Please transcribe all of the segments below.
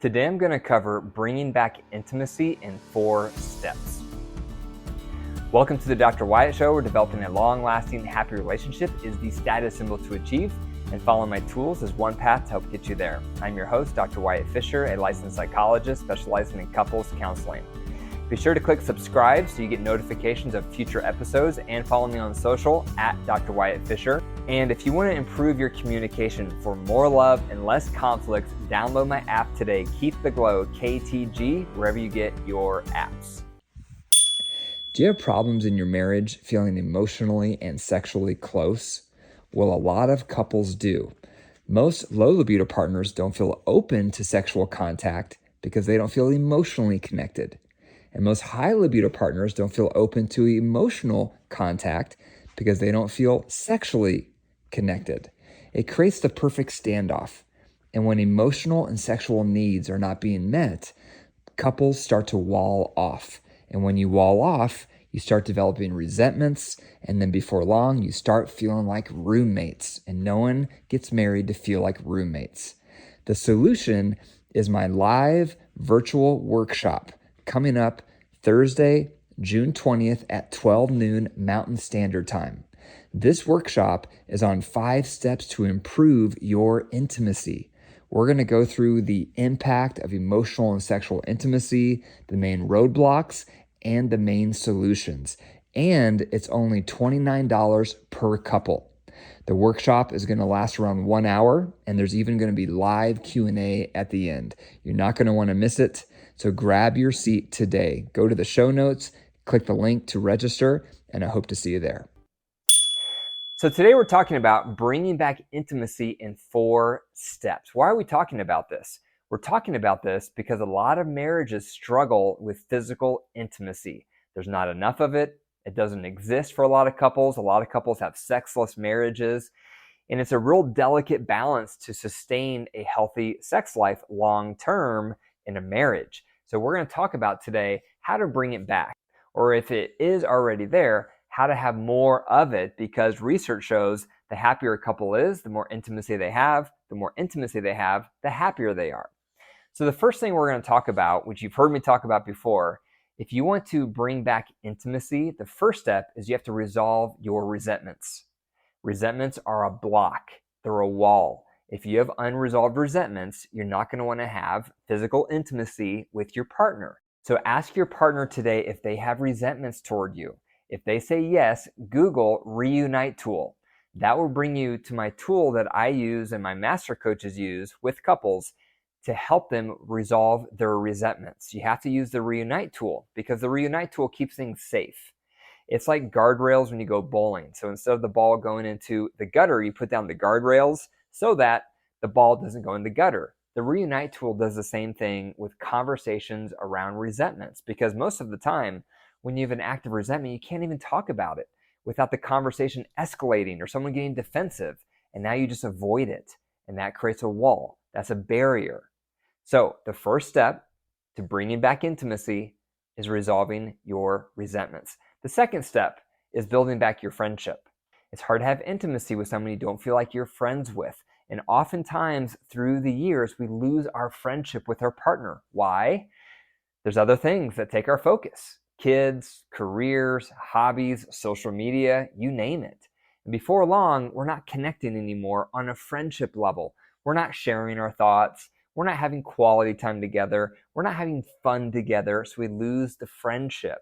Today I'm going to cover bringing back intimacy in 4 steps. Welcome to the Dr. Wyatt Show, where developing a long-lasting, happy relationship is the status symbol to achieve, and following my tools is one path to help get you there. I'm your host, Dr. Wyatt Fisher, a licensed psychologist specializing in couples counseling. Be sure to click subscribe so you get notifications of future episodes, and follow me on social at Dr. Wyatt Fisher. And if you want to improve your communication for more love and less conflict, download my app today, Keep the Glow, KTG, wherever you get your apps. Do you have problems in your marriage feeling emotionally and sexually close? Well, a lot of couples do. Most low libido partners don't feel open to sexual contact because they don't feel emotionally connected. And most high libido partners don't feel open to emotional contact because they don't feel sexually connected. It creates the perfect standoff. And when emotional and sexual needs are not being met, couples start to wall off. And when you wall off, you start developing resentments. And then before long, you start feeling like roommates. And no one gets married to feel like roommates. The solution is my live virtual workshop coming up Thursday, June 20th at 12 noon Mountain Standard Time. This workshop is on 5 steps to improve your intimacy. We're going to go through the impact of emotional and sexual intimacy, the main roadblocks, and the main solutions. And it's only $29 per couple. The workshop is going to last around 1 hour, and there's even going to be live Q&A at the end. You're not going to want to miss it. So grab your seat today. Go to the show notes, click the link to register, and I hope to see you there. So today we're talking about bringing back intimacy in 4 steps. Why are we talking about this? We're talking about this because a lot of marriages struggle with physical intimacy. There's not enough of it. It doesn't exist for a lot of couples. A lot of couples have sexless marriages. And it's a real delicate balance to sustain a healthy sex life long term in a marriage. So we're going to talk about today how to bring it back, or if it is already there, how to have more of it, because research shows the happier a couple is, the more intimacy they have. The more intimacy they have, the happier they are. So the first thing we're going to talk about, which you've heard me talk about before, if you want to bring back intimacy, the first step is you have to resolve your resentments. Resentments are a block. They're a wall. If you have unresolved resentments, you're not going to want to have physical intimacy with your partner. So ask your partner today if they have resentments toward you. If they say yes, Google Reunite Tool. That will bring you to my tool that I use and my master coaches use with couples to help them resolve their resentments. You have to use the Reunite Tool because the Reunite Tool keeps things safe. It's like guardrails when you go bowling. So instead of the ball going into the gutter, you put down the guardrails so that the ball doesn't go in the gutter. The Reunite Tool does the same thing with conversations around resentments, because most of the time when you have an active resentment, you can't even talk about it without the conversation escalating or someone getting defensive, and now you just avoid it, and that creates a wall. That's a barrier. So the first step to bringing back intimacy is resolving your resentments. The second step is building back your friendship. It's hard to have intimacy with someone you don't feel like you're friends with. And oftentimes through the years, we lose our friendship with our partner. Why? There's other things that take our focus. Kids, careers, hobbies, social media, you name it. And before long, we're not connecting anymore on a friendship level. We're not sharing our thoughts. We're not having quality time together. We're not having fun together. So we lose the friendship.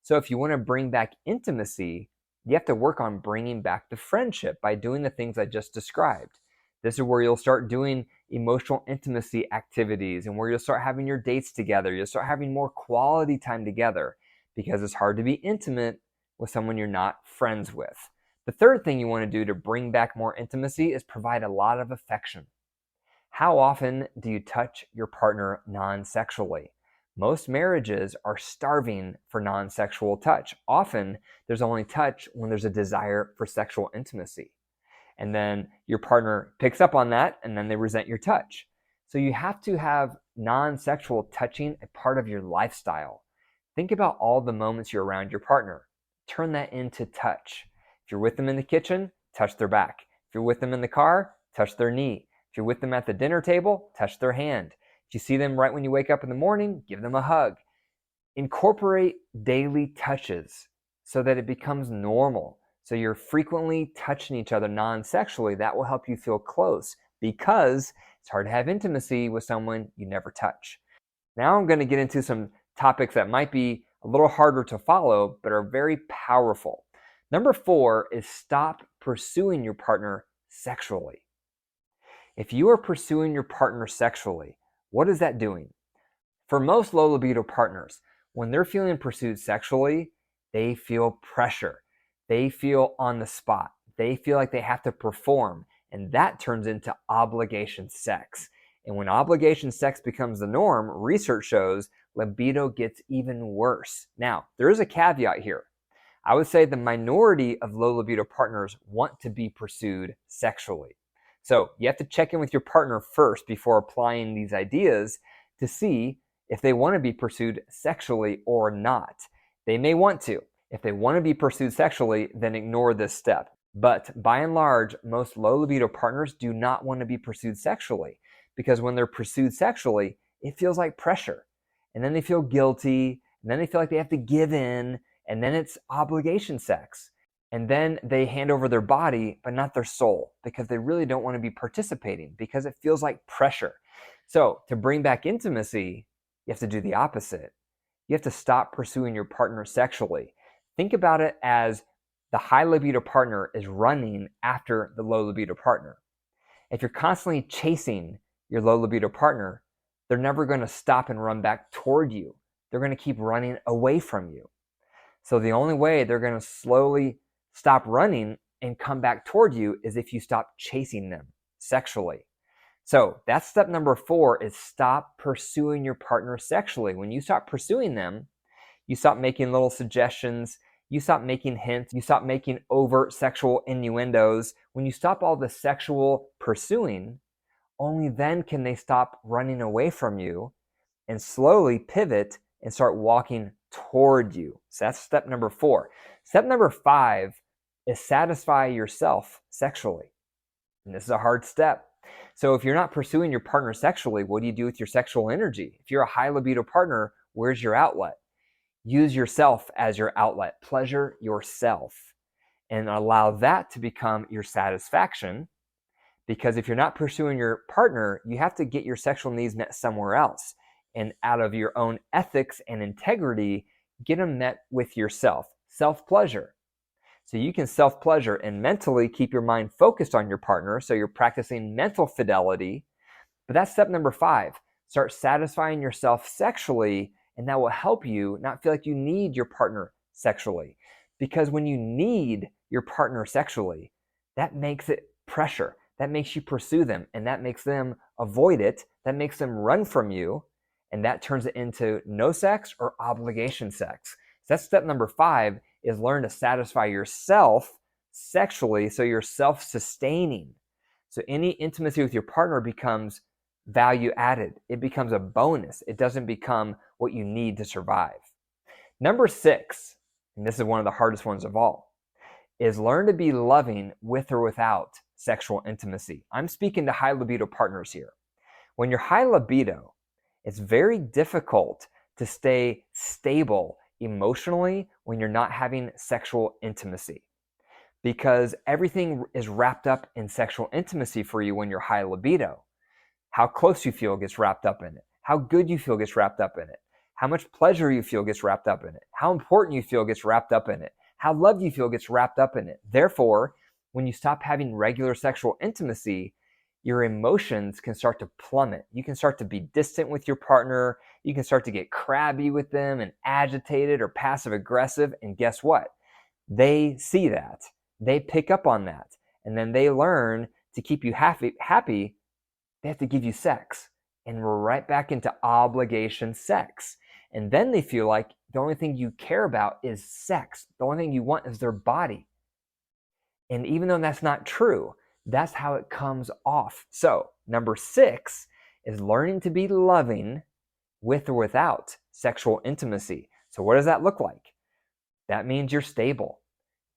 So if you want to bring back intimacy, you have to work on bringing back the friendship by doing the things I just described. This is where you'll start doing emotional intimacy activities, and where you'll start having your dates together. You'll start having more quality time together, because it's hard to be intimate with someone you're not friends with. The third thing you want to do to bring back more intimacy is provide a lot of affection. How often do you touch your partner non-sexually? Most marriages are starving for non-sexual touch. Often, there's only touch when there's a desire for sexual intimacy. And then your partner picks up on that, and then they resent your touch. So you have to have non-sexual touching a part of your lifestyle. Think about all the moments you're around your partner. Turn that into touch. If you're with them in the kitchen, touch their back. If you're with them in the car, touch their knee. If you're with them at the dinner table, touch their hand. If If you see them right when you wake up in the morning, give them a hug. Incorporate daily touches so that it becomes normal. So you're frequently touching each other non-sexually. That will help you feel close, because it's hard to have intimacy with someone you never touch. Now I'm going to get into some topics that might be a little harder to follow, but are very powerful. Number 4 is stop pursuing your partner sexually. If you are pursuing your partner sexually, what is that doing? For most low libido partners, when they're feeling pursued sexually, they feel pressure. They feel on the spot. They feel like they have to perform, and that turns into obligation sex. And when obligation sex becomes the norm, research shows libido gets even worse. Now, there is a caveat here. I would say the minority of low libido partners want to be pursued sexually. So you have to check in with your partner first before applying these ideas to see if they want to be pursued sexually or not. They may want to. If they want to be pursued sexually, then ignore this step. But by and large, most low libido partners do not want to be pursued sexually, because when they're pursued sexually, it feels like pressure. And then they feel guilty, and then they feel like they have to give in, and then it's obligation sex. And then they hand over their body, but not their soul, because they really don't want to be participating, because it feels like pressure. So to bring back intimacy, you have to do the opposite. You have to stop pursuing your partner sexually. Think about it as the high libido partner is running after the low libido partner. If you're constantly chasing your low libido partner, they're never going to stop and run back toward you. They're going to keep running away from you. So the only way they're going to slowly stop running and come back toward you is if you stop chasing them sexually. So that's step number 4, is stop pursuing your partner sexually. When you stop pursuing them, you stop making little suggestions, you stop making hints, you stop making overt sexual innuendos. When you stop all the sexual pursuing, only then can they stop running away from you and slowly pivot and start walking toward you. So that's step number 4. Step number 5 is satisfy yourself sexually. And this is a hard step. So if you're not pursuing your partner sexually, what do you do with your sexual energy? If you're a high libido partner, where's your outlet? Use yourself as your outlet. Pleasure yourself and allow that to become your satisfaction. Because if you're not pursuing your partner, you have to get your sexual needs met somewhere else. And out of your own ethics and integrity, get them met with yourself. Self-pleasure. So you can self-pleasure and mentally keep your mind focused on your partner, so you're practicing mental fidelity. But that's step number 5. Start satisfying yourself sexually, and that will help you not feel like you need your partner sexually. Because when you need your partner sexually, that makes it pressure. That makes you pursue them, and that makes them avoid it. That makes them run from you, and that turns it into no sex or obligation sex. So that's step number 5, is learn to satisfy yourself sexually so you're self-sustaining. So any intimacy with your partner becomes value added. It becomes a bonus. It doesn't become what you need to survive. Number 6, and this is one of the hardest ones of all, is learn to be loving with or without sexual intimacy. I'm speaking to high libido partners here. When you're high libido, it's very difficult to stay stable emotionally when you're not having sexual intimacy, because everything is wrapped up in sexual intimacy for you when you're high libido. How close you feel gets wrapped up in it. How good you feel gets wrapped up in it. How much pleasure you feel gets wrapped up in it. How important you feel gets wrapped up in it. How loved you feel gets wrapped up in it. Therefore, when you stop having regular sexual intimacy, your emotions can start to plummet. You can start to be distant with your partner. You can start to get crabby with them and agitated or passive aggressive. And guess what? They see that. They pick up on that. And then they learn to keep you happy. They have to give you sex. And we're right back into obligation sex. And then they feel like the only thing you care about is sex. The only thing you want is their body. And even though that's not true, that's how it comes off. So number 6 is learning to be loving with or without sexual intimacy. So what does that look like? That means you're stable.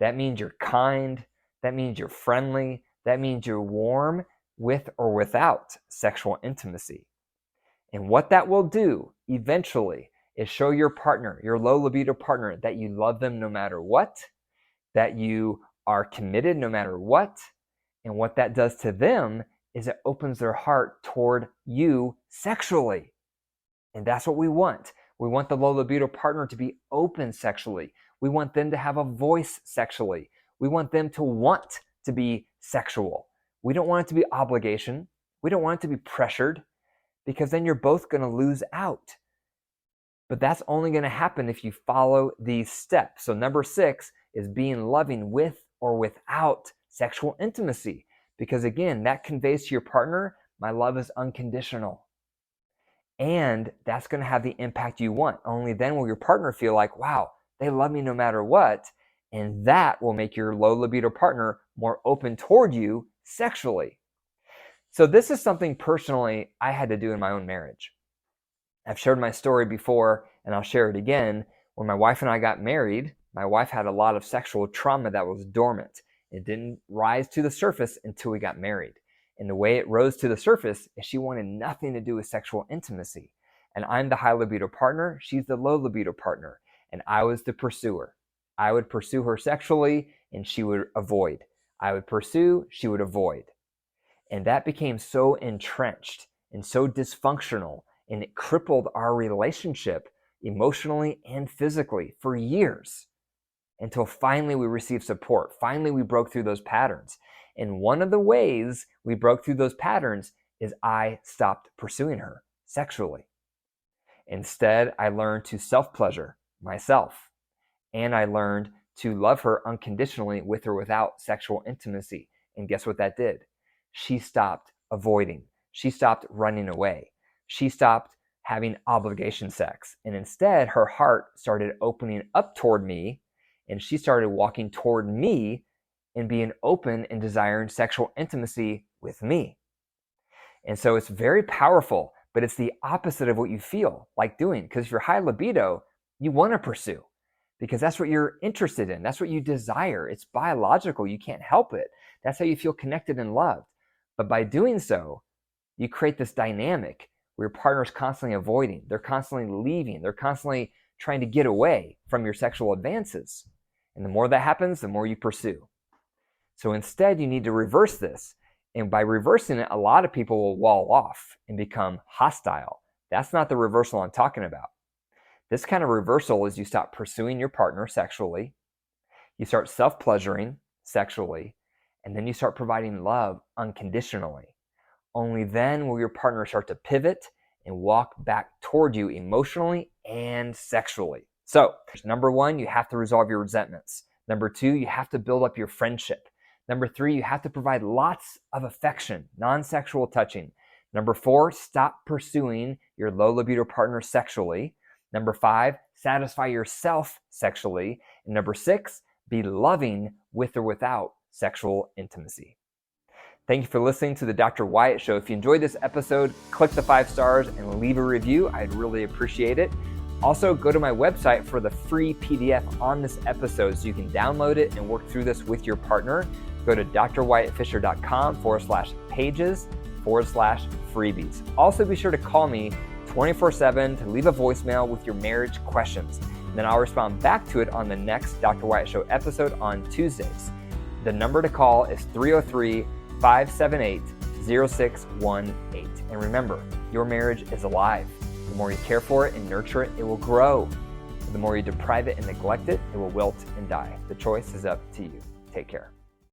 That means you're kind. That means you're friendly. That means you're warm with or without sexual intimacy. And what that will do eventually is show your partner, your low libido partner, that you love them no matter what, that you are committed no matter what. And what that does to them is it opens their heart toward you sexually. And that's what we want. We want the low libido partner to be open sexually. We want them to have a voice sexually. We want them to want to be sexual. We don't want it to be obligation. We don't want it to be pressured, because then you're both going to lose out. But that's only going to happen if you follow these steps. So number 6 is being loving with or without sexual intimacy. Because again, that conveys to your partner, my love is unconditional. And that's going to have the impact you want. Only then will your partner feel like, wow, they love me no matter what. And that will make your low libido partner more open toward you sexually. So this is something personally I had to do in my own marriage. I've shared my story before, and I'll share it again. When my wife and I got married, my wife had a lot of sexual trauma that was dormant. It didn't rise to the surface until we got married. And the way it rose to the surface is she wanted nothing to do with sexual intimacy. And I'm the high libido partner. She's the low libido partner. And I was the pursuer. I would pursue her sexually, and she would avoid. I would pursue, she would avoid. And that became so entrenched and so dysfunctional, and it crippled our relationship emotionally and physically for years, until finally we received support. Finally, we broke through those patterns. And one of the ways we broke through those patterns is I stopped pursuing her sexually. Instead, I learned to self-pleasure myself. And I learned to love her unconditionally with or without sexual intimacy. And guess what that did? She stopped avoiding. She stopped running away. She stopped having obligation sex. And instead, her heart started opening up toward me, and she started walking toward me and being open and desiring sexual intimacy with me. And so it's very powerful, but it's the opposite of what you feel like doing. Because if you're high libido, you want to pursue, because that's what you're interested in. That's what you desire. It's biological. You can't help it. That's how you feel connected and loved. But by doing so, you create this dynamic where your partner's constantly avoiding. They're constantly leaving. They're constantly trying to get away from your sexual advances. And the more that happens, the more you pursue. So instead, you need to reverse this. And by reversing it, a lot of people will wall off and become hostile. That's not the reversal I'm talking about. This kind of reversal is you stop pursuing your partner sexually, you start self-pleasuring sexually, and then you start providing love unconditionally. Only then will your partner start to pivot and walk back toward you emotionally and sexually. So, number 1, you have to resolve your resentments. Number 2, you have to build up your friendship. Number 3, you have to provide lots of affection, non-sexual touching. Number 4, stop pursuing your low libido partner sexually. Number 5, satisfy yourself sexually. And number 6, be loving with or without sexual intimacy. Thank you for listening to the Dr. Wyatt Show. If you enjoyed this episode, click the 5 stars and leave a review. I'd really appreciate it. Also, go to my website for the free PDF on this episode so you can download it and work through this with your partner. Go to drwyattfisher.com/pages/freebies. Also, be sure to call me 24/7 to leave a voicemail with your marriage questions. And then I'll respond back to it on the next Dr. Wyatt Show episode on Tuesdays. The number to call is 303-578-0618. And remember, your marriage is alive. The more you care for it and nurture it, it will grow. The more you deprive it and neglect it, it will wilt and die. The choice is up to you. Take care.